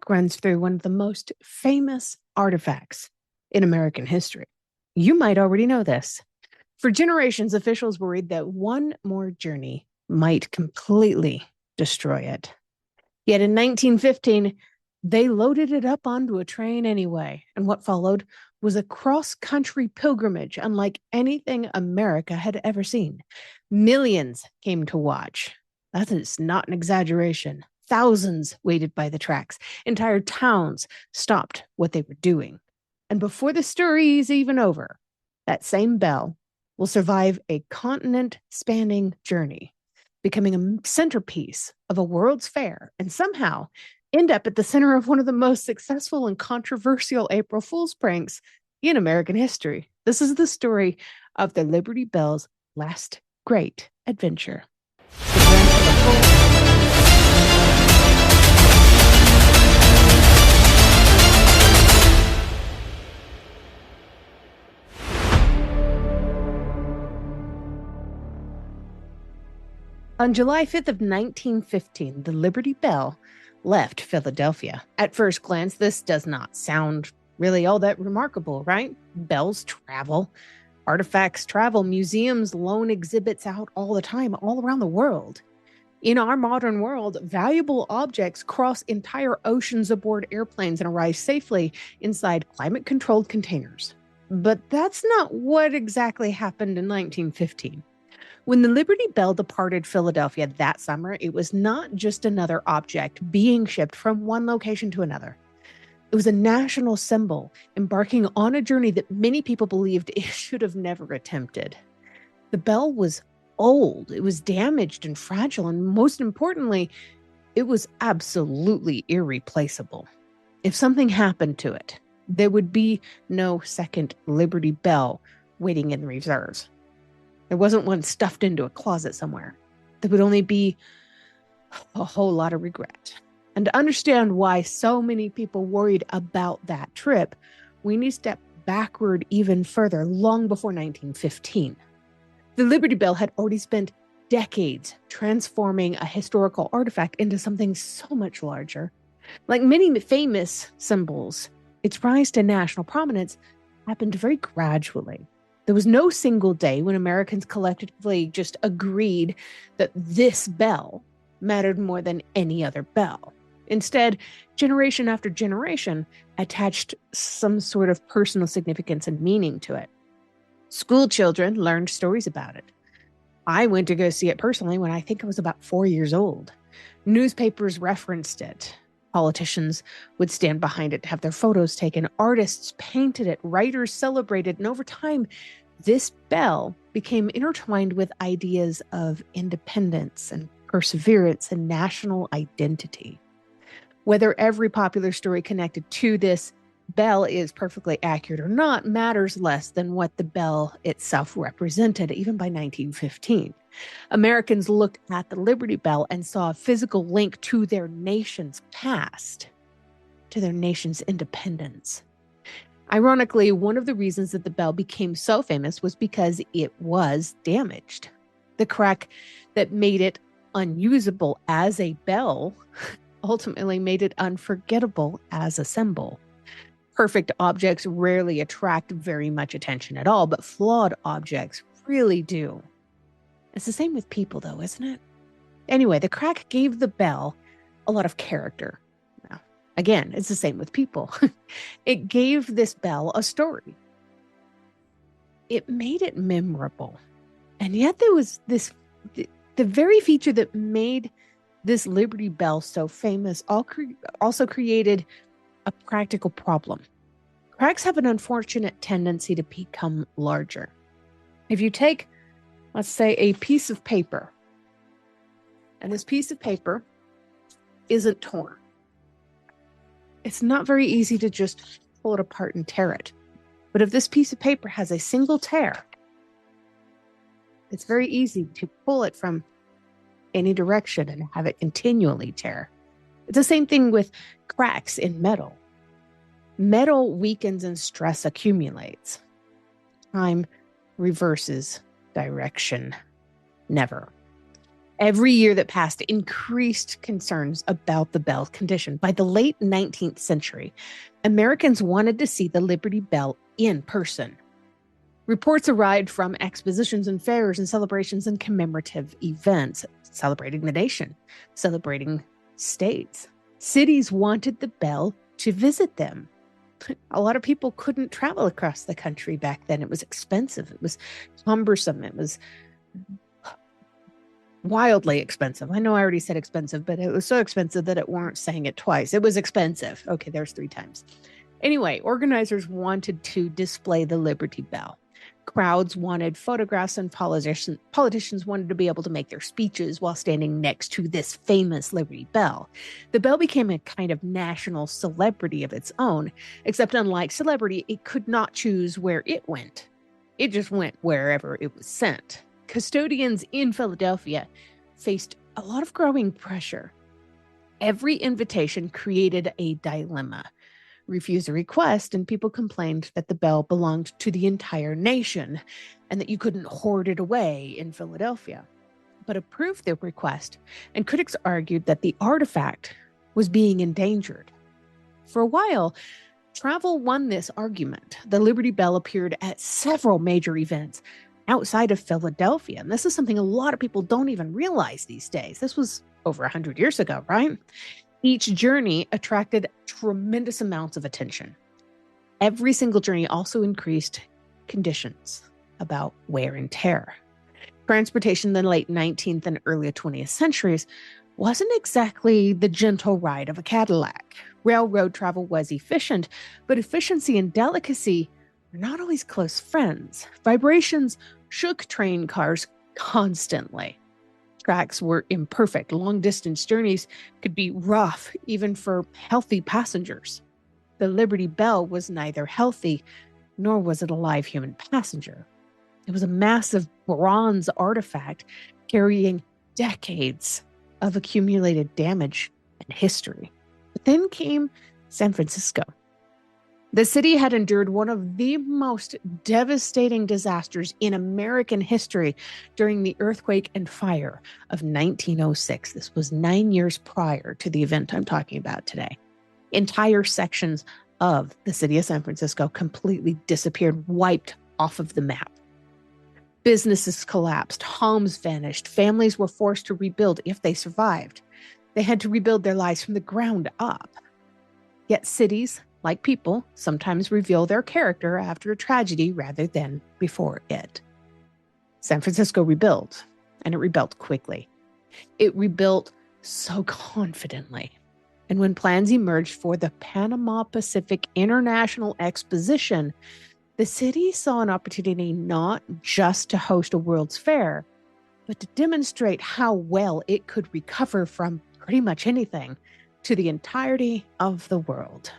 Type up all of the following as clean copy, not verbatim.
runs through one of the most famous artifacts in American history. You might already know this. For generations, officials worried that one more journey might completely destroy it. Yet in 1915, they loaded it up onto a train anyway, and what followed was a cross-country pilgrimage unlike anything America had ever seen. Millions came to watch. That is not an exaggeration. Thousands waited by the tracks. Entire towns stopped what they were doing. And before the story is even over, that same bell will survive a continent-spanning journey, becoming a centerpiece of a World's Fair, and somehow end up at the center of one of the most successful and controversial April Fool's pranks in American history. This is the story of the Liberty Bell's last great adventure. On July 5th of 1915, the Liberty Bell left Philadelphia. At first glance, this does not sound really all that remarkable, right? Bells travel, artifacts travel, museums loan exhibits out all the time, all around the world. In our modern world, valuable objects cross entire oceans aboard airplanes and arrive safely inside climate-controlled containers. But that's not what exactly happened in 1915. When the Liberty Bell departed Philadelphia that summer, it was not just another object being shipped from one location to another. It was a national symbol embarking on a journey that many people believed it should have never attempted. The bell was old, it was damaged and fragile, and most importantly, it was absolutely irreplaceable. If something happened to it, there would be no second Liberty Bell waiting in the reserves. There wasn't one stuffed into a closet somewhere. There would only be a whole lot of regret. And to understand why so many people worried about that trip, we need to step backward even further, long before 1915. The Liberty Bell had already spent decades transforming a historical artifact into something so much larger. Like many famous symbols, its rise to national prominence happened very gradually. There was no single day when Americans collectively just agreed that this bell mattered more than any other bell. Instead, generation after generation attached some sort of personal significance and meaning to it. School children learned stories about it. I went to go see it personally when I think I was about 4 years old. Newspapers referenced it. Politicians would stand behind it to have their photos taken. Artists painted it. Writers celebrated. And over time, this bell became intertwined with ideas of independence and perseverance and national identity. Whether every popular story connected to this bell is perfectly accurate or not matters less than what the bell itself represented, even by 1915. Americans looked at the Liberty Bell and saw a physical link to their nation's past, to their nation's independence. Ironically, one of the reasons that the bell became so famous was because it was damaged. The crack that made it unusable as a bell ultimately made it unforgettable as a symbol. Perfect objects rarely attract very much attention at all, but flawed objects really do. It's the same with people, though, isn't it? Anyway, the crack gave the bell a lot of character. Now, again, it's the same with people. It gave this bell a story. It made it memorable. And yet there was the very feature that made this Liberty Bell so famous also created a practical problem. Cracks have an unfortunate tendency to become larger. If you take, let's say, a piece of paper, and this piece of paper isn't torn, it's not very easy to just pull it apart and tear it. But if this piece of paper has a single tear, it's very easy to pull it from any direction and have it continually tear. It's the same thing with cracks in metal. Metal weakens and stress accumulates. Time reverses direction. Never. Every year that passed increased concerns about the Bell's condition. By the late 19th century, Americans wanted to see the Liberty Bell in person. Reports arrived from expositions and fairs and celebrations and commemorative events, celebrating the nation, celebrating states. Cities wanted the Bell to visit them. A lot of people couldn't travel across the country back then. It was expensive. It was cumbersome. It was wildly expensive. I know I already said expensive, but it was so expensive that it weren't saying it twice. It was expensive. Okay, there's 3 times. Anyway, organizers wanted to display the Liberty Bell. Crowds wanted photographs, and politicians wanted to be able to make their speeches while standing next to this famous Liberty Bell. The bell became a kind of national celebrity of its own, except unlike celebrity, it could not choose where it went. It just went wherever it was sent. Custodians in Philadelphia faced a lot of growing pressure. Every invitation created a dilemma. Refuse a request, and people complained that the bell belonged to the entire nation and that you couldn't hoard it away in Philadelphia. But approved the request, and critics argued that the artifact was being endangered. For a while, travel won this argument. The Liberty Bell appeared at several major events outside of Philadelphia, and this is something a lot of people don't even realize these days. This was over 100 years ago, right? Each journey attracted tremendous amounts of attention. Every single journey also increased conditions about wear and tear. Transportation in the late 19th and early 20th centuries wasn't exactly the gentle ride of a Cadillac. Railroad travel was efficient, but efficiency and delicacy are not always close friends. Vibrations shook train cars constantly. Tracks were imperfect. Long-distance journeys could be rough, even for healthy passengers. The Liberty Bell was neither healthy, nor was it a live human passenger. It was a massive bronze artifact carrying decades of accumulated damage and history. But then came San Francisco. The city had endured one of the most devastating disasters in American history during the earthquake and fire of 1906. This was 9 years prior to the event I'm talking about today. Entire sections of the city of San Francisco completely disappeared, wiped off of the map. Businesses collapsed, homes vanished, families were forced to rebuild if they survived. They had to rebuild their lives from the ground up. Yet cities, like people, sometimes reveal their character after a tragedy rather than before it. San Francisco rebuilt, and it rebuilt quickly. It rebuilt so confidently. And when plans emerged for the Panama-Pacific International Exposition, the city saw an opportunity not just to host a World's Fair, but to demonstrate how well it could recover from pretty much anything to the entirety of the world.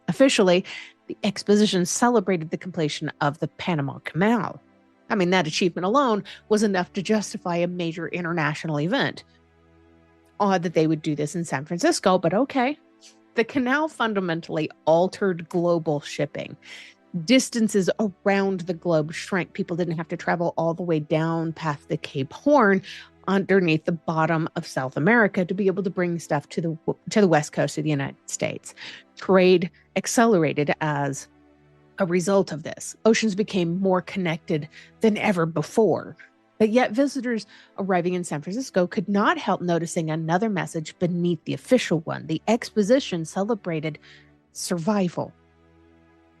Officially, the exposition celebrated the completion of the Panama Canal. I mean, that achievement alone was enough to justify a major international event. Odd that they would do this in San Francisco, but okay. The canal fundamentally altered global shipping. Distances around the globe shrank. People didn't have to travel all the way down past the Cape Horn underneath the bottom of South America to be able to bring stuff to the west coast of the United States. Trade accelerated as a result of this. Oceans became more connected than ever before. But yet visitors arriving in San Francisco could not help noticing another message beneath the official one. The exposition celebrated survival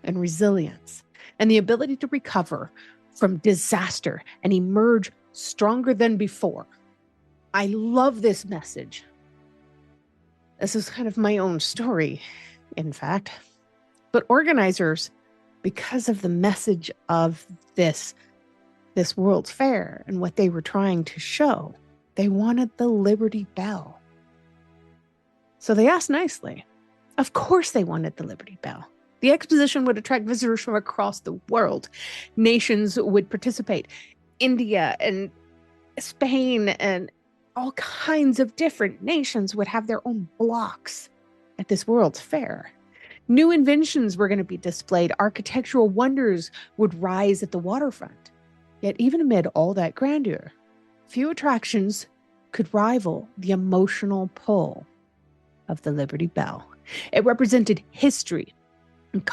and resilience and the ability to recover from disaster and emerge stronger than before. I love this message. This is kind of my own story, in fact. But organizers, because of the message of this World's Fair and what they were trying to show, they wanted the Liberty Bell. So they asked nicely. Of course they wanted the Liberty Bell. The exposition would attract visitors from across the world. Nations would participate. India and Spain and all kinds of different nations would have their own blocks at this World's Fair. New inventions were going to be displayed. Architectural wonders would rise at the waterfront. Yet even amid all that grandeur, few attractions could rival the emotional pull of the Liberty Bell. It represented history and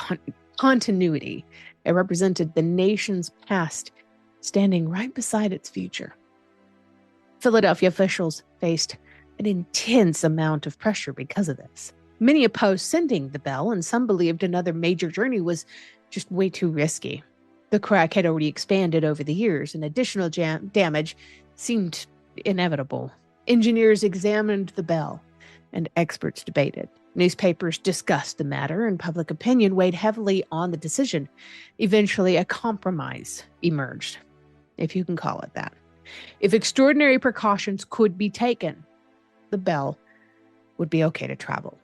continuity. It represented the nation's past standing right beside its future. Philadelphia officials faced an intense amount of pressure because of this. Many opposed sending the Bell, and some believed another major journey was just way too risky. The crack had already expanded over the years, and additional damage seemed inevitable. Engineers examined the Bell, and experts debated. Newspapers discussed the matter, and public opinion weighed heavily on the decision. Eventually, a compromise emerged, if you can call it that. If extraordinary precautions could be taken, the Bell would be okay to travel.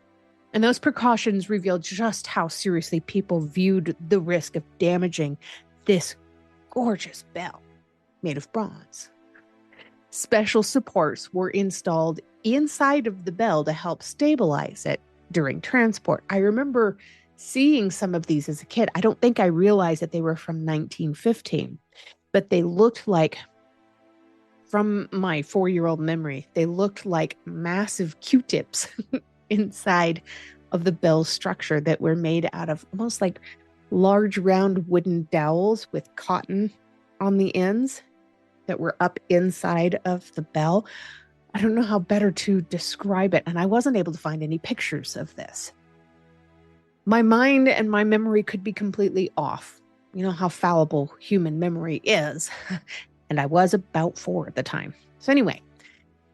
And those precautions revealed just how seriously people viewed the risk of damaging this gorgeous bell made of bronze. Special supports were installed inside of the bell to help stabilize it during transport. I remember seeing some of these as a kid. I don't think I realized that they were from 1915, but they looked like, from my 4-year-old memory, they looked like massive Q-tips inside of the bell structure that were made out of almost like large round wooden dowels with cotton on the ends that were up inside of the bell. I don't know how better to describe it, and I wasn't able to find any pictures of this. My mind and my memory could be completely off. You know how fallible human memory is. And I was about 4 at the time. So anyway,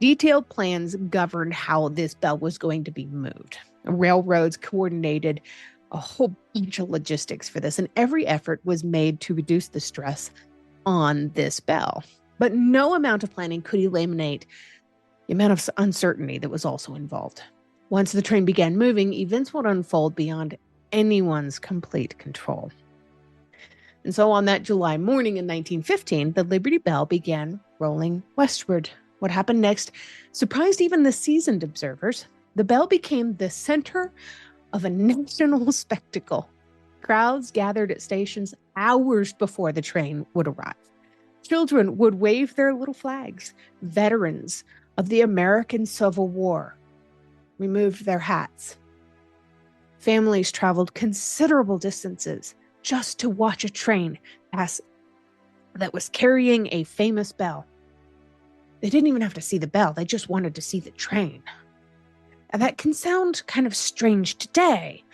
detailed plans governed how this bell was going to be moved. Railroads coordinated a whole bunch of logistics for this, and every effort was made to reduce the stress on this bell. But no amount of planning could eliminate the amount of uncertainty that was also involved. Once the train began moving, events would unfold beyond anyone's complete control. And so on that July morning in 1915, the Liberty Bell began rolling westward. What happened next surprised even the seasoned observers. The bell became the center of a national spectacle. Crowds gathered at stations hours before the train would arrive. Children would wave their little flags. Veterans of the American Civil War removed their hats. Families traveled considerable distances just to watch a train pass that was carrying a famous bell. They didn't even have to see the bell. They just wanted to see the train. And that can sound kind of strange today,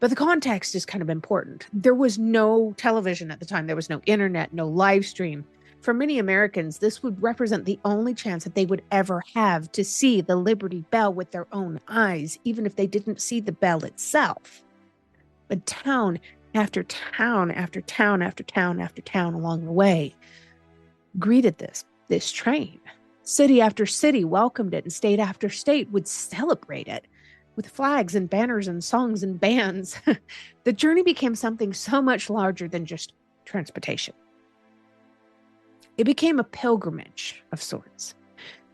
but the context is kind of important. There was no television at the time. There was no internet, no live stream. For many Americans, this would represent the only chance that they would ever have to see the Liberty Bell with their own eyes, even if they didn't see the bell itself. But town after town after town after town after town along the way greeted this train. City after city welcomed it, and state after state would celebrate it with flags and banners and songs and bands. The journey became something so much larger than just transportation. It became a pilgrimage of sorts.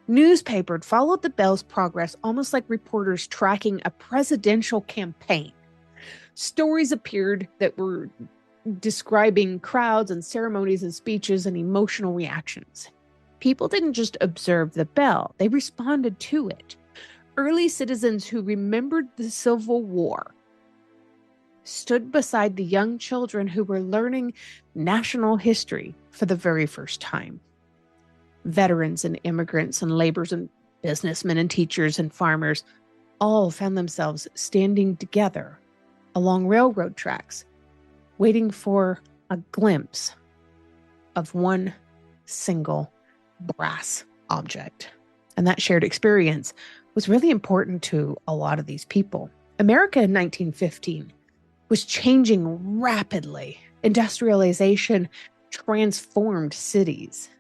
Newspapers followed the bell's progress almost like reporters tracking a presidential campaign. Stories appeared that were describing crowds and ceremonies and speeches and emotional reactions. People didn't just observe the bell, they responded to it. Early citizens who remembered the Civil War stood beside the young children who were learning national history for the very first time. Veterans and immigrants and laborers and businessmen and teachers and farmers all found themselves standing together along railroad tracks, waiting for a glimpse of one single brass object. And that shared experience was really important to a lot of these people. America in 1915 was changing rapidly. Industrialization transformed cities.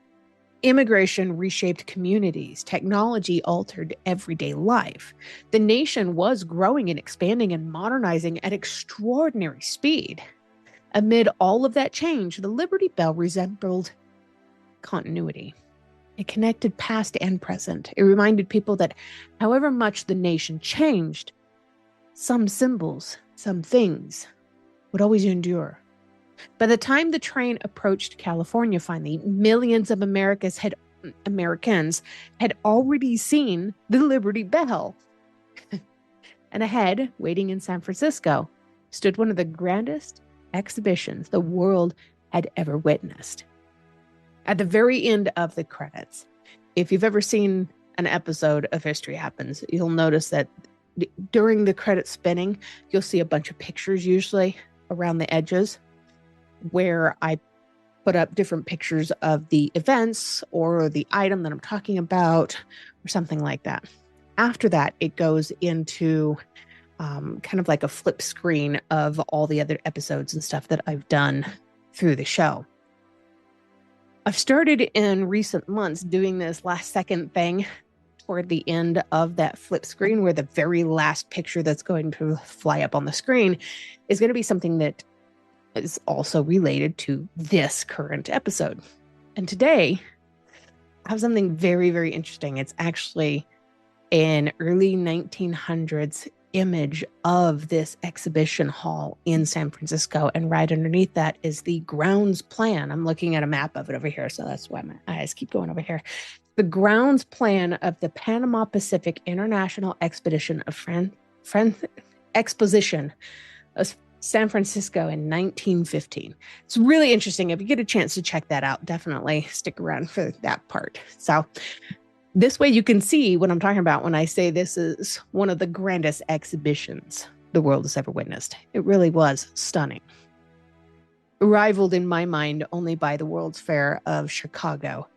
Immigration reshaped communities. Technology altered everyday life. The nation was growing and expanding and modernizing at extraordinary speed. Amid all of that change, the Liberty Bell resembled continuity. It connected past and present. It reminded people that however much the nation changed, some symbols, some things would always endure. By the time the train approached California finally, millions of Americans had Americans had already seen the Liberty Bell. And ahead, waiting in San Francisco, stood one of the grandest exhibitions the world had ever witnessed. At the very end of the credits, if you've ever seen an episode of History Happens, you'll notice that during the credit spinning, you'll see a bunch of pictures usually around the edges where I put up different pictures of the events or the item that I'm talking about or something like that. After that, it goes into kind of like a flip screen of all the other episodes and stuff that I've done through the show. I've started in recent months doing this last second thing toward the end of that flip screen, where the very last picture that's going to fly up on the screen is going to be something that is also related to this current episode. And today, I have something very, very interesting. It's actually an early 1900s image of this exhibition hall in San Francisco. And right underneath that is the grounds plan. I'm looking at a map of it over here, so that's why my eyes keep going over here. The grounds plan of the Panama-Pacific International Expedition of Exposition of San Francisco in 1915. It's really interesting. If you get a chance to check that out, definitely stick around for that part. So this way you can see what I'm talking about when I say this is one of the grandest exhibitions the world has ever witnessed. It really was stunning. Rivaled in my mind only by the World's Fair of Chicago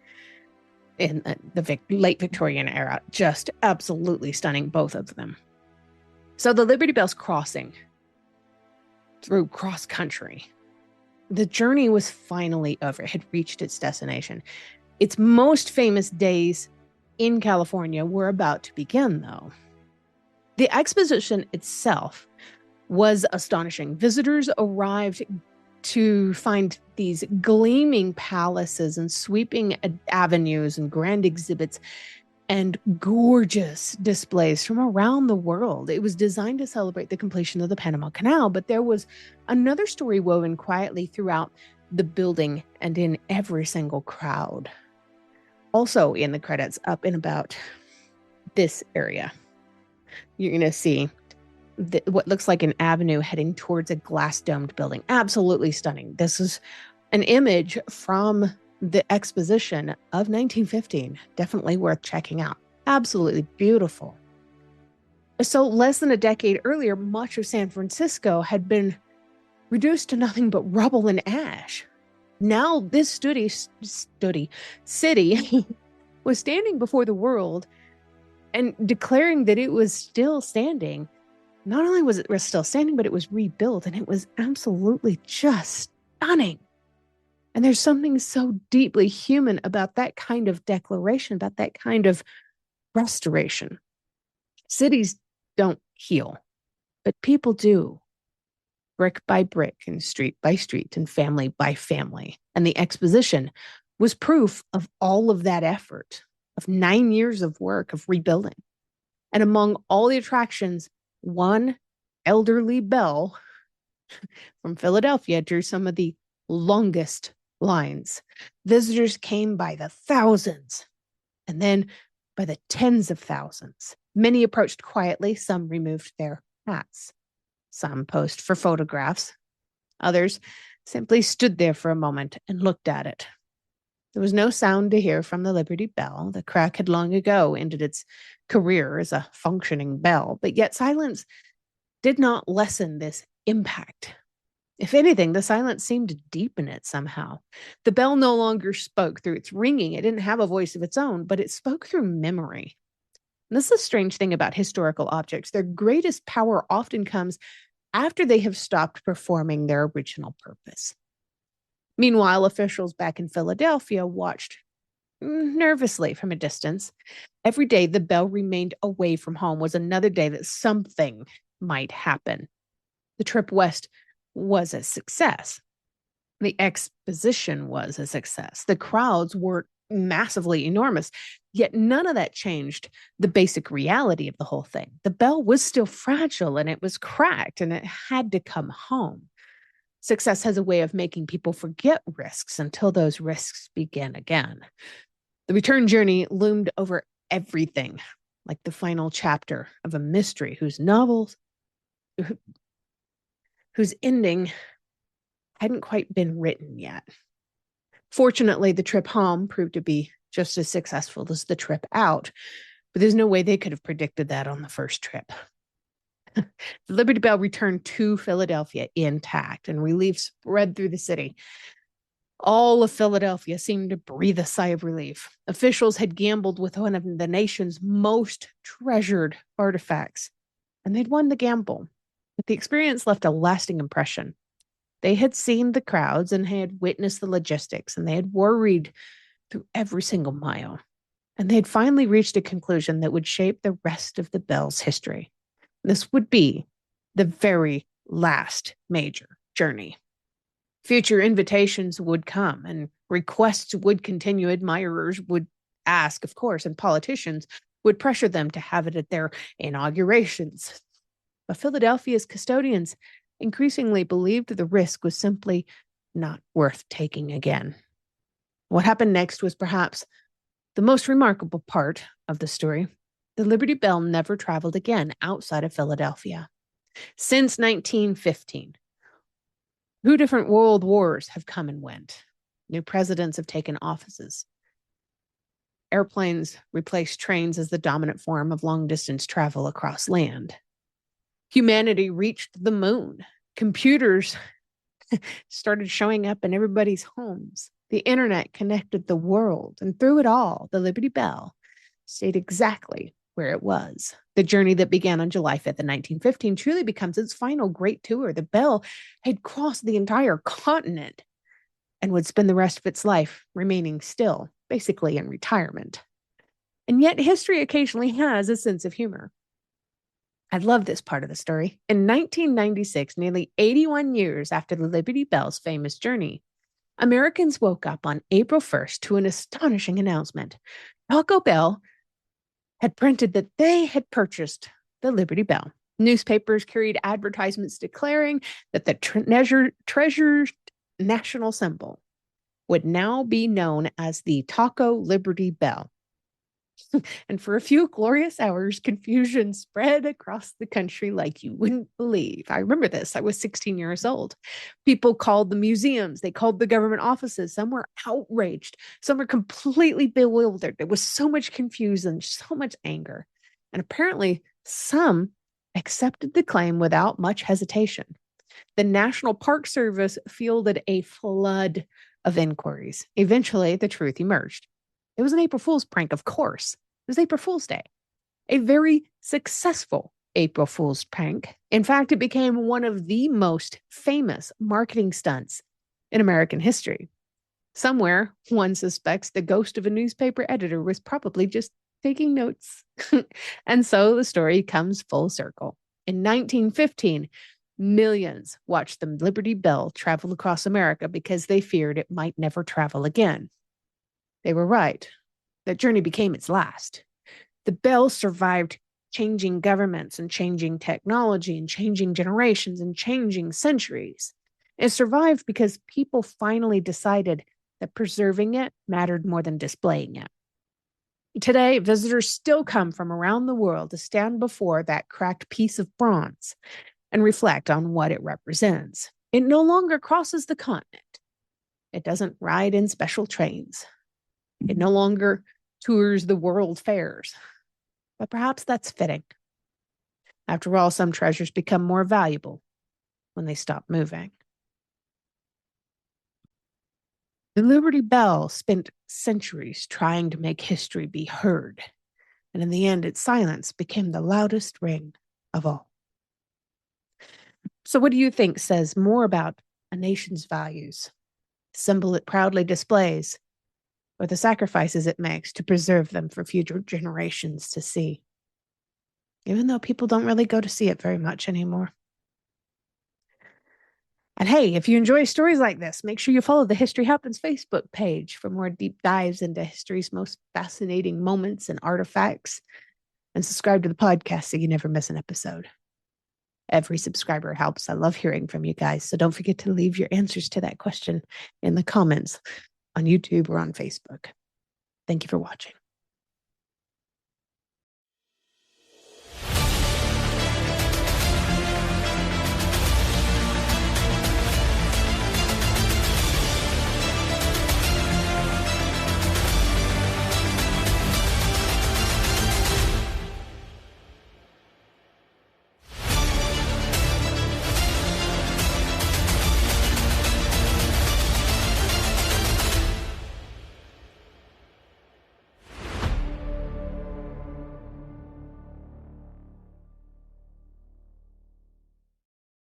in the late Victorian era. Just absolutely stunning, both of them. So the Liberty Bell's crossing through cross country. The journey was finally over. It had reached its destination. Its most famous days in California were about to begin, though. The exposition itself was astonishing. Visitors arrived to find these gleaming palaces and sweeping avenues and grand exhibits and gorgeous displays from around the world. It was designed to celebrate the completion of the Panama Canal, but there was another story woven quietly throughout the building and in every single crowd. Also in the credits, up in about this area, you're going to see what looks like an avenue heading towards a glass-domed building. Absolutely stunning. This is an image from the exposition of 1915. Definitely worth checking out. Absolutely beautiful. So less than a decade earlier, much of San Francisco had been reduced to nothing but rubble and ash. Now this city was standing before the world and declaring that it was still standing. Not only was it still standing, but it was rebuilt, and it was absolutely just stunning. And there's something so deeply human about that kind of declaration, about that kind of restoration. Cities don't heal, but people do. Brick by brick and street by street and family by family. And the exposition was proof of all of that effort, of 9 years of work of rebuilding. And among all the attractions, one elderly bell from Philadelphia drew some of the longest lines. Visitors came by the thousands and then by the tens of thousands. Many approached quietly. Some removed their hats. Some posed for photographs. Others simply stood there for a moment and looked at it. There was no sound to hear from the Liberty Bell. The crack had long ago ended its career as a functioning bell, but yet silence did not lessen this impact. If anything, the silence seemed to deepen it somehow. The bell no longer spoke through its ringing. It didn't have a voice of its own, but it spoke through memory. And this is a strange thing about historical objects. Their greatest power often comes after they have stopped performing their original purpose. Meanwhile, officials back in Philadelphia watched nervously from a distance. Every day the bell remained away from home was another day that something might happen. The trip west was a success. The exposition was a success. The crowds were massively enormous, yet none of that changed the basic reality of the whole thing. The bell was still fragile and it was cracked and it had to come home. Success has a way of making people forget risks until those risks begin again. The return journey loomed over everything, like the final chapter of a mystery whose ending hadn't quite been written yet. Fortunately, the trip home proved to be just as successful as the trip out, but there's no way they could have predicted that on the first trip. The Liberty Bell returned to Philadelphia intact, and relief spread through the city. All of Philadelphia seemed to breathe a sigh of relief. Officials had gambled with one of the nation's most treasured artifacts, and they'd won the gamble. But the experience left a lasting impression. They had seen the crowds and had witnessed the logistics, and they had worried through every single mile. And they had finally reached a conclusion that would shape the rest of the Bell's history. This would be the very last major journey. Future invitations would come and requests would continue. Admirers would ask, of course, and politicians would pressure them to have it at their inaugurations. But Philadelphia's custodians increasingly believed the risk was simply not worth taking again. What happened next was perhaps the most remarkable part of the story. The Liberty Bell never traveled again outside of Philadelphia. Since 1915, 2 different world wars have come and went. New presidents have taken offices. Airplanes replaced trains as the dominant form of long-distance travel across land. Humanity reached the moon. Computers started showing up in everybody's homes. The internet connected the world, and through it all, the Liberty Bell stayed exactly where it was. The journey that began on July 5th in 1915 truly becomes its final great tour. The Bell had crossed the entire continent and would spend the rest of its life remaining still, basically in retirement. And yet history occasionally has a sense of humor. I love this part of the story. In 1996, nearly 81 years after the Liberty Bell's famous journey, Americans woke up on April 1st to an astonishing announcement. Taco Bell had printed that they had purchased the Liberty Bell. Newspapers carried advertisements declaring that the treasured national symbol would now be known as the Taco Liberty Bell. And for a few glorious hours, confusion spread across the country like you wouldn't believe. I remember this. I was 16 years old. People called the museums. They called the government offices. Some were outraged. Some were completely bewildered. There was so much confusion, so much anger. And apparently, some accepted the claim without much hesitation. The National Park Service fielded a flood of inquiries. Eventually, the truth emerged. It was an April Fool's prank, of course. It was April Fool's Day, a very successful April Fool's prank. In fact, it became one of the most famous marketing stunts in American history. Somewhere, one suspects the ghost of a newspaper editor was probably just taking notes. And so the story comes full circle. In 1915, millions watched the Liberty Bell travel across America because they feared it might never travel again. They were right. That journey became its last. The Bell survived changing governments and changing technology and changing generations and changing centuries. It survived because people finally decided that preserving it mattered more than displaying it. Today, visitors still come from around the world to stand before that cracked piece of bronze and reflect on what it represents. It no longer crosses the continent. It doesn't ride in special trains. It no longer tours the world fairs. But perhaps that's fitting. After all, some treasures become more valuable when they stop moving. The Liberty Bell spent centuries trying to make history be heard, and in the end, its silence became the loudest ring of all. So what do you think says more about a nation's values, the symbol it proudly displays, or the sacrifices it makes to preserve them for future generations to see? Even though people don't really go to see it very much anymore. And hey, if you enjoy stories like this, make sure you follow the History Happens Facebook page for more deep dives into history's most fascinating moments and artifacts, and subscribe to the podcast so you never miss an episode. Every subscriber helps. I love hearing from you guys. So don't forget to leave your answers to that question in the comments on YouTube or on Facebook. Thank you for watching.